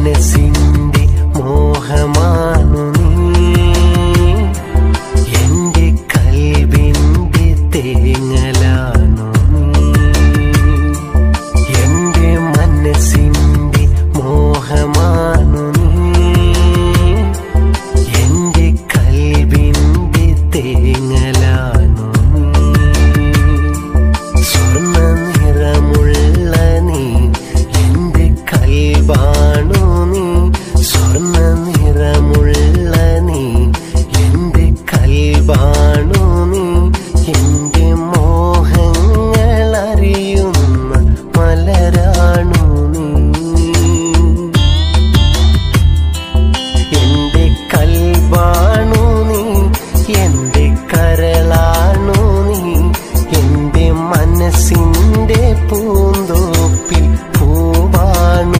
മനസ്സിന്റെ മോഹമാണു നീ, എന്റെ കൽവിന്റെ തേങ്ങലാണു നീ, എന്റെ മനസ്സിന്റെ മോഹമാണു നീ, എന്റെ കൽവിന്റെ തേങ്ങലാണു നീ. സ്വർണ്ണ നിറമുള്ള നീ എന്റെ കൽബാണു നീ, സ്വർണ്ണ